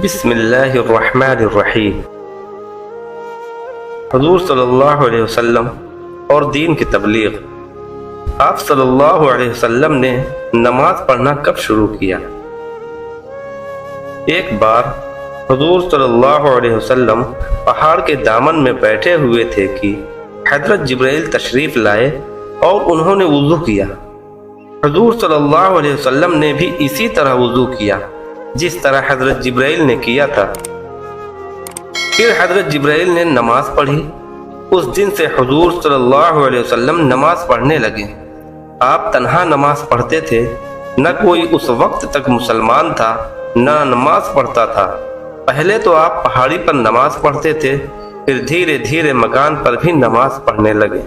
بسم اللہ الرحمن الرحیم۔ حضور صلی اللہ علیہ وسلم اور دین کی تبلیغ۔ آپ صلی اللہ علیہ وسلم نے نماز پڑھنا کب شروع کیا؟ ایک بار حضور صلی اللہ علیہ وسلم پہاڑ کے دامن میں بیٹھے ہوئے تھے کہ حضرت جبرائیل تشریف لائے اور انہوں نے وضو کیا۔ حضور صلی اللہ علیہ وسلم نے بھی اسی طرح وضو کیا جس طرح حضرت جبرائیل نے کیا تھا۔ پھر حضرت جبرائیل نے نماز پڑھی۔ اس دن سے حضور صلی اللہ علیہ وسلم نماز پڑھنے لگے۔ آپ تنہا نماز پڑھتے تھے، نہ کوئی اس وقت تک مسلمان تھا نہ نماز پڑھتا تھا۔ پہلے تو آپ پہاڑی پر نماز پڑھتے تھے، پھر دھیرے دھیرے مکان پر بھی نماز پڑھنے لگے۔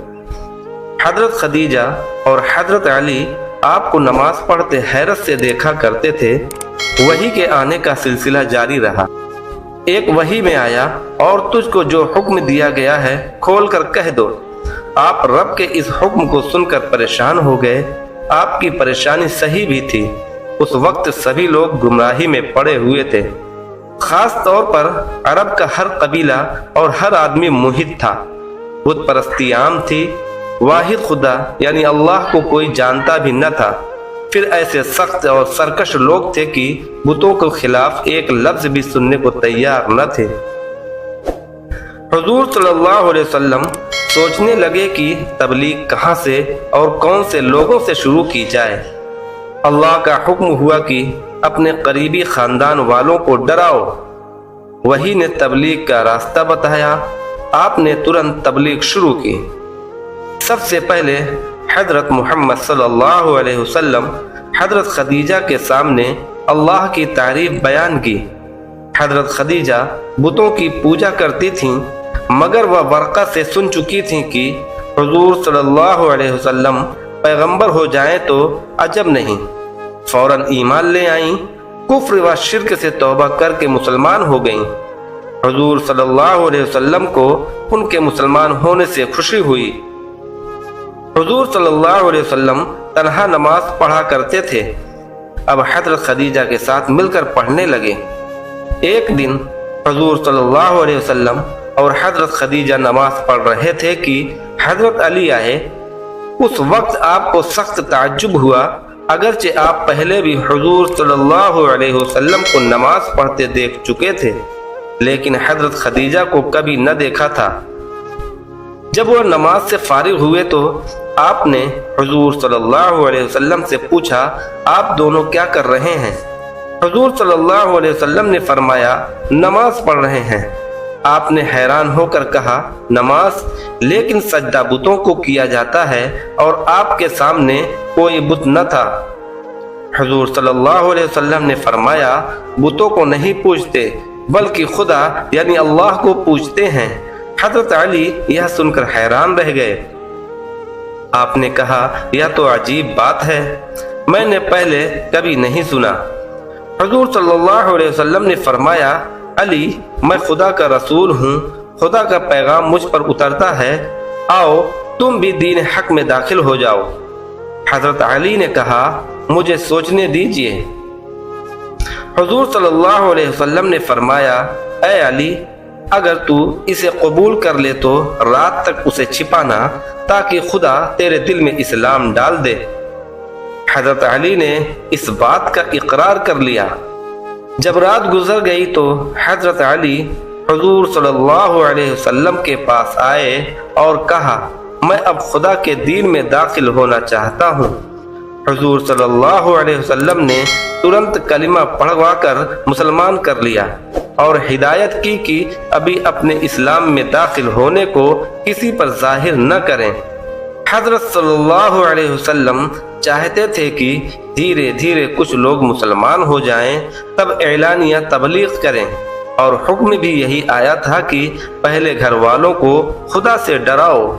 حضرت خدیجہ اور حضرت علی آپ کو نماز پڑھتے حیرت سے دیکھا کرتے تھے۔ وحی کے آنے کا سلسلہ جاری رہا۔ ایک وحی میں آیا، اور تجھ کو جو حکم دیا گیا ہے کھول کر کہہ دو۔ آپ رب کے اس حکم کو سن کر پریشان ہو گئے۔ آپ کی پریشانی صحیح بھی تھی۔ اس وقت سبھی لوگ گمراہی میں پڑے ہوئے تھے۔ خاص طور پر عرب کا ہر قبیلہ اور ہر آدمی ملحد تھا۔ بت پرستی عام تھی۔ واحد خدا یعنی اللہ کو کوئی جانتا بھی نہ تھا۔ پھر ایسے سخت اور سرکش لوگ تھے کہ بتوں کے خلاف ایک لفظ بھی سننے کو تیار نہ تھے۔ حضور صلی اللہ علیہ وسلم سوچنے لگے کہ تبلیغ کہاں سے اور کون سے لوگوں سے شروع کی جائے۔ اللہ کا حکم ہوا کہ اپنے قریبی خاندان والوں کو ڈراؤ۔ وحی نے تبلیغ کا راستہ بتایا۔ آپ نے ترنت تبلیغ شروع کی۔ سب سے پہلے حضرت محمد صلی اللہ علیہ وسلم حضرت خدیجہ کے سامنے اللہ کی تعریف بیان کی۔ حضرت خدیجہ بتوں کی پوجا کرتی تھیں، مگر وہ ورقہ سے سن چکی تھیں کہ حضور صلی اللہ علیہ وسلم پیغمبر ہو جائیں تو عجب نہیں۔ فوراً ایمان لے آئیں، کفر و شرک سے توبہ کر کے مسلمان ہو گئیں۔ حضور صلی اللہ علیہ وسلم کو ان کے مسلمان ہونے سے خوشی ہوئی۔ حضور صلی اللہ علیہ وسلم تنہا نماز پڑھا کرتے تھے، اب حضرت خدیجہ کے ساتھ مل کر پڑھنے لگے۔ ایک دن حضور صلی اللہ علیہ وسلم اور حضرت خدیجہ نماز پڑھ رہے تھے کہ حضرت علی آئے۔ اس وقت آپ کو سخت تعجب ہوا، اگرچہ آپ پہلے بھی حضور صلی اللہ علیہ وسلم کو نماز پڑھتے دیکھ چکے تھے، لیکن حضرت خدیجہ کو کبھی نہ دیکھا تھا۔ جب وہ نماز سے فارغ ہوئے تو آپ نے حضور صلی اللہ علیہ وسلم سے پوچھا، آپ دونوں کیا کر رہے ہیں؟ حضور صلی اللہ علیہ وسلم نے فرمایا، نماز پڑھ رہے ہیں۔ آپ نے حیران ہو کر کہا، نماز؟ لیکن سجدہ بتوں کو کیا جاتا ہے اور آپ کے سامنے کوئی بت نہ تھا۔ حضور صلی اللہ علیہ وسلم نے فرمایا، بتوں کو نہیں پوجتے بلکہ خدا یعنی اللہ کو پوجتے ہیں۔ حضرت علی یہ سن کر حیران رہ گئے۔ آپ نے کہا، یہ تو عجیب بات ہے، میں نے پہلے کبھی نہیں سنا۔ حضور صلی اللہ علیہ وسلم نے فرمایا، علی، میں خدا کا رسول ہوں، خدا کا پیغام مجھ پر اترتا ہے، آؤ تم بھی دین حق میں داخل ہو جاؤ۔ حضرت علی نے کہا، مجھے سوچنے دیجئے۔ حضور صلی اللہ علیہ وسلم نے فرمایا، اے علی، اگر تو اسے قبول کر لے تو رات تک اسے چھپانا تاکہ خدا تیرے دل میں اسلام ڈال دے۔ حضرت علی نے اس بات کا اقرار کر لیا۔ جب رات گزر گئی تو حضرت علی حضور صلی اللہ علیہ وسلم کے پاس آئے اور کہا، میں اب خدا کے دین میں داخل ہونا چاہتا ہوں۔ حضور صلی اللہ علیہ وسلم نے ترنت کلمہ پڑھوا کر مسلمان کر لیا اور ہدایت کی کہ ابھی اپنے اسلام میں داخل ہونے کو کسی پر ظاہر نہ کریں۔ حضرت صلی اللہ علیہ وسلم چاہتے تھے کہ دھیرے دھیرے کچھ لوگ مسلمان ہو جائیں، تب اعلانیہ تبلیغ کریں، اور حکم بھی یہی آیا تھا کہ پہلے گھر والوں کو خدا سے ڈراؤ۔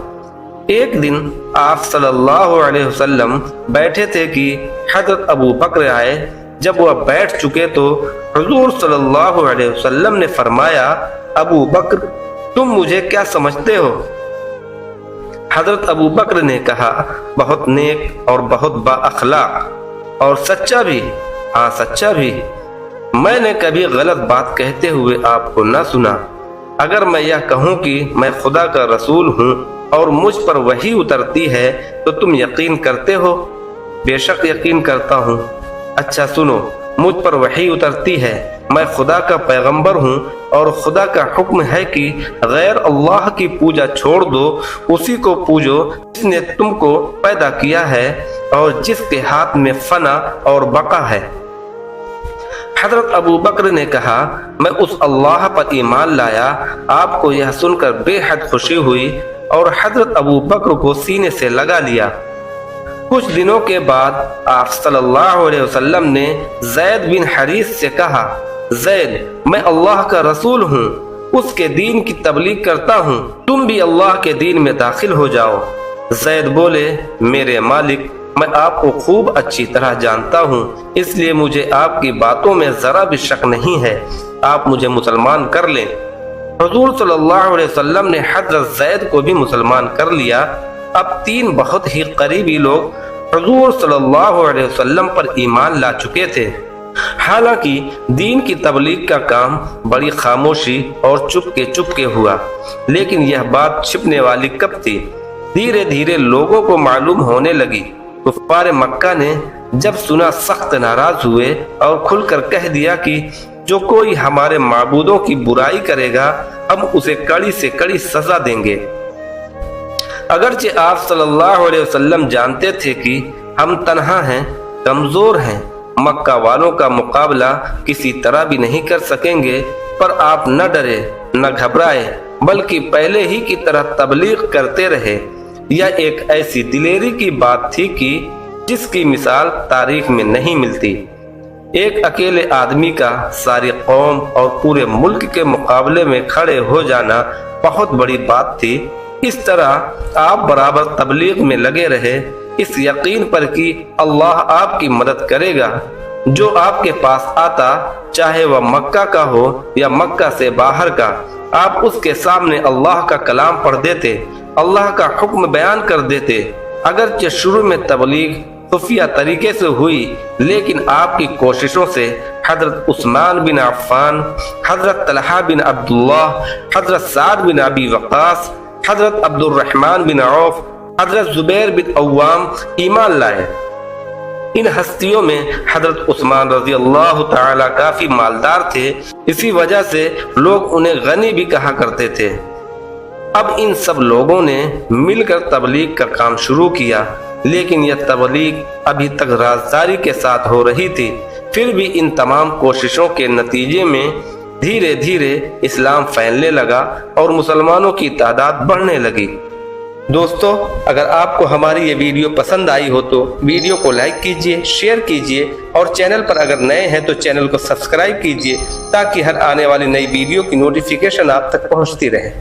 ایک دن آپ صلی اللہ علیہ وسلم بیٹھے تھے کہ حضرت ابو بکر آئے۔ جب وہ بیٹھ چکے تو حضور صلی اللہ علیہ وسلم نے فرمایا، ابو بکر، تم مجھے کیا سمجھتے ہو؟ حضرت ابو بکر نے کہا، بہت نیک اور بہت با اخلاق اور سچا بھی۔ ہاں، سچا بھی۔ میں نے کبھی غلط بات کہتے ہوئے آپ کو نہ سنا۔ اگر میں یہ کہوں کہ میں خدا کا رسول ہوں اور مجھ پر وحی اترتی ہے تو تم یقین کرتے ہو؟ بے شک یقین کرتا ہوں۔ اچھا سنو، مجھ پر وحی اترتی ہے، میں خدا کا پیغمبر ہوں اور خدا کا حکم ہے کہ غیر اللہ کی پوجا چھوڑ دو، اسی کو پوجو جس نے تم کو پیدا کیا ہے اور جس کے ہاتھ میں فنا اور بقا ہے۔ حضرت ابو بکر نے کہا، میں اس اللہ پر ایمان لایا۔ آپ کو یہ سن کر بے حد خوشی ہوئی اور حضرت ابو بکر کو سینے سے لگا لیا۔ کچھ دنوں کے بعد آپ صلی اللہ علیہ وسلم نے زید بن حریث سے کہا، زید، میں اللہ کا رسول ہوں، اس کے دین کی تبلیغ کرتا ہوں، تم بھی اللہ کے دین میں داخل ہو جاؤ۔ زید بولے، میرے مالک، میں آپ کو خوب اچھی طرح جانتا ہوں، اس لیے مجھے آپ کی باتوں میں ذرا بھی شک نہیں ہے، آپ مجھے مسلمان کر لیں۔ حضور صلی اللہ علیہ وسلم نے حضرت زید کو بھی مسلمان کر لیا۔ اب 3 بہت ہی قریبی لوگ حضور صلی اللہ علیہ وسلم پر ایمان لا چکے تھے۔ حالانکہ دین کی تبلیغ کا کام بڑی خاموشی اور چپکے ہوا، لیکن یہ بات چھپنے والی کب تھی؟ دھیرے دھیرے لوگوں کو معلوم ہونے لگی۔ کفار مکہ نے جب سنا سخت ناراض ہوئے اور کھل کر کہہ دیا کہ جو کوئی ہمارے معبودوں کی برائی کرے گا ہم اسے کڑی سے کڑی سزا دیں گے۔ اگرچہ آپ صلی اللہ علیہ وسلم جانتے تھے کہ ہم تنہا ہیں، کمزور ہیں، مکہ والوں کا مقابلہ کسی طرح بھی نہیں کر سکیں گے، پر آپ نہ ڈرے نہ گھبرائے، بلکہ پہلے ہی کی طرح تبلیغ کرتے رہے۔ یہ ایک ایسی دلیری کی بات تھی کہ جس کی مثال تاریخ میں نہیں ملتی۔ ایک اکیلے آدمی کا ساری قوم اور پورے ملک کے مقابلے میں کھڑے ہو جانا بہت بڑی بات تھی۔ اس طرح آپ برابر تبلیغ میں لگے رہے، اس یقین پر کہ اللہ آپ کی مدد کرے گا۔ جو آپ کے پاس آتا، چاہے وہ مکہ کا ہو یا مکہ سے باہر کا، آپ اس کے سامنے اللہ کا کلام پڑھ دیتے، اللہ کا حکم بیان کر دیتے۔ اگرچہ شروع میں تبلیغ خفیہ طریقے سے ہوئی، لیکن آپ کی کوششوں سے حضرت عثمان بن عفان، حضرت طلحہ بن عبداللہ، حضرت سعد بن ابی وقاص، حضرت عبد الرحمن بن عوف، حضرت زبیر بن عوام ایمان لائے۔ ان ہستیوں میں حضرت عثمان رضی اللہ تعالی کافی مالدار تھے، اسی وجہ سے لوگ انہیں غنی بھی کہا کرتے تھے۔ اب ان سب لوگوں نے مل کر تبلیغ کا کام شروع کیا، لیکن یہ تبلیغ ابھی تک رازداری کے ساتھ ہو رہی تھی۔ پھر بھی ان تمام کوششوں کے نتیجے میں دھیرے دھیرے اسلام پھیلنے لگا اور مسلمانوں کی تعداد بڑھنے لگی۔ دوستو، اگر آپ کو ہماری یہ ویڈیو پسند آئی ہو تو ویڈیو کو لائک کیجئے، شیئر کیجئے اور چینل پر اگر نئے ہیں تو چینل کو سبسکرائب کیجئے تاکہ ہر آنے والی نئی ویڈیو کی نوٹیفیکیشن آپ تک پہنچتی رہے۔